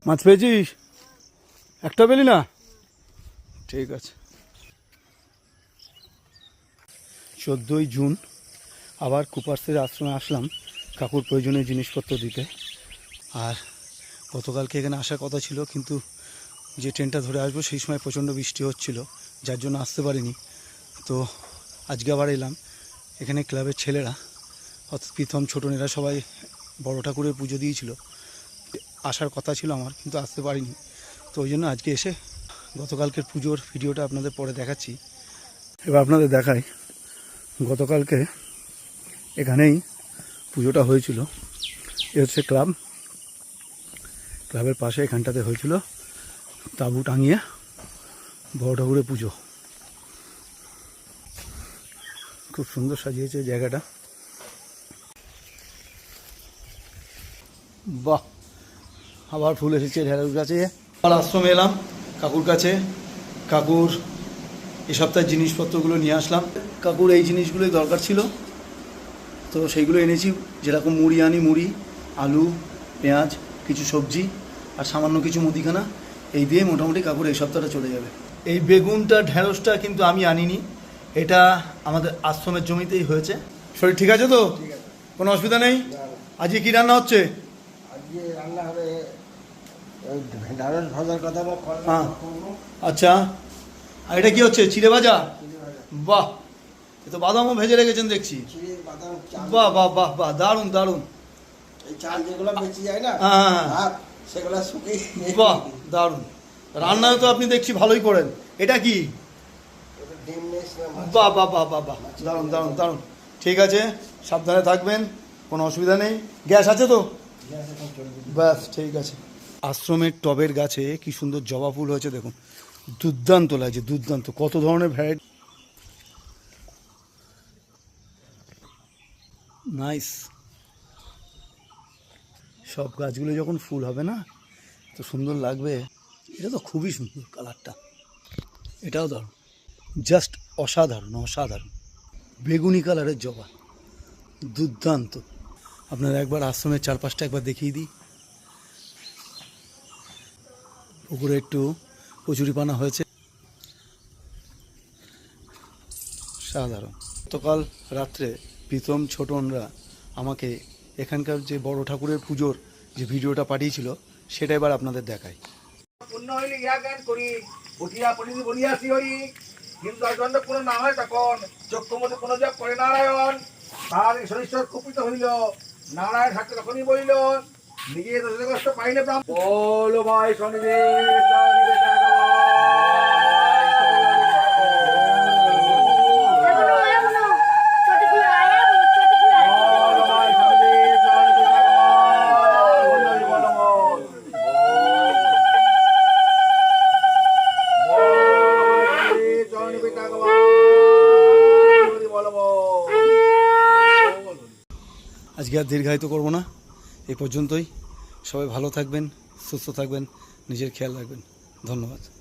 মাছ পেয়েছিস? একটা পেলি না? ঠিক আছে। 14ই জুন আবার কুপার্সের আশ্রমে আসলাম কাকুর প্রয়োজনীয় জিনিসপত্র দিতে। আর গতকালকে এখানে আসার কথা ছিল, কিন্তু যে ট্রেনটা ধরে আসবো সেই সময় প্রচণ্ড বৃষ্টি হচ্ছিল, যার জন্য আসতে পারিনি। তো আজকে আবার এলাম। এখানে ক্লাবের ছেলেরা অর্থাৎ প্রীতম, ছোটনেরা সবাই বড় ঠাকুরের পুজো দিয়েছিল। আসার কথা ছিল আমার, কিন্তু আসতে পারিনি। তো ওই জন্য আজকে এসে গতকালকের পুজোর ভিডিওটা আপনাদের পরে দেখাচ্ছি। এবার আপনাদের দেখাই, গতকালকে এখানেই পুজোটা হয়েছিল। এ হচ্ছে ক্লাবের পাশে এখানটাতে হয়েছিল তাঁবু টাঙিয়ে বড় ঠাকুরের পুজো। খুব সুন্দর সাজিয়েছে জায়গাটা। বাহ, আবার ফুল এসেছে ঢেঁড়স গাছে। আবার আশ্রমে এলাম কাকুর কাছে। কাকুর এ সপ্তাহের জিনিসপত্রগুলো নিয়ে আসলাম। কাকুর এই জিনিসগুলোই দরকার ছিল, তো সেইগুলো এনেছি। যেরকম মুড়ি আনি, মুড়ি, আলু, পেঁয়াজ, কিছু সবজি আর সামান্য কিছু মুদিখানা, এই দিয়ে মোটামুটি কাকুর এই সপ্তাহটা চলে যাবে। এই বেগুনটা, ঢেঁড়সটা কিন্তু আমি আনিনি, এটা আমাদের আশ্রমের জমিতেই হয়েছে। শরীর ঠিক আছে তো? কোনো অসুবিধা নেই? আজকে কী রান্না হচ্ছে? আজকে রান্না হবে ঢেঁড়স ভাজার কথা। হ্যাঁ, আচ্ছা। আর এটা কি হচ্ছে? চিড়ে ভাজা? বাহ, এ তো বাদামও ভেজে রেখেছেন দেখছি। বাহ বাহ বাহ বাহ, দারুণ দারুণ। এই চাল যেগুলো বেঁচে যায় না, হ্যাঁ, সেগুলো শুকিয়ে। বাহ, দারুণ। রান্নাও তো আপনি দেখছি ভালোই করেন। এটা কি? বাহ বাহ বাহ বাহ বাহ, দারুণ দারুণ দারুণ। ঠিক আছে, সাবধানে থাকবেন, কোনো অসুবিধা নেই। গ্যাস আছে তো? ব্যাস, ঠিক আছে। আশ্রমের টবের গাছে কি সুন্দর জবা ফুল হয়েছে দেখুন, দুর্দান্ত লাগছে, দুর্দান্ত। কত ধরনের ভ্যারাইটি, নাইস। সব গাছগুলো যখন ফুল হবে না, তো সুন্দর লাগবে। এটা তো খুবই সুন্দর কালারটা, এটাও দারুণ, জাস্ট অসাধারণ অসাধারণ। বেগুনি কালারের জবা, দুর্দান্ত। আপনারা একবার আশ্রমের চারপাশটা একবার দেখিয়ে দিই। পুকুরে একটু কচুরিপানা হয়েছে, সাধারণ। গতকাল রাত্রে প্রীতম, ছোটনরা আমাকে এখানকার যে বড় ঠাকুরের পুজোর যে ভিডিওটা পাঠিয়েছিল, সেটা এবার আপনাদের দেখাই। পূর্ণ হইলে ইহা জ্ঞান করি, উঠিয়া পড়িনি বলিয়াছি হরি। কিন্তু দণ্ড কোনো না হয় তখন চক্ষু মধ্যে কোনো জপ করে নারায়ণ। তার ঈশ্বর কুপিত হইল, নারায়ণ থাকতে তখনই বলিল, নিজে দোষগ্রস্ত পাইলে ব্রাহ্মণ। বলো ভাই আজকে আর দীর্ঘায়িত করবো না, এই পর্যন্তই। সবাই ভালো থাকবেন, সুস্থ থাকবেন, নিজের খেয়াল রাখবেন। ধন্যবাদ।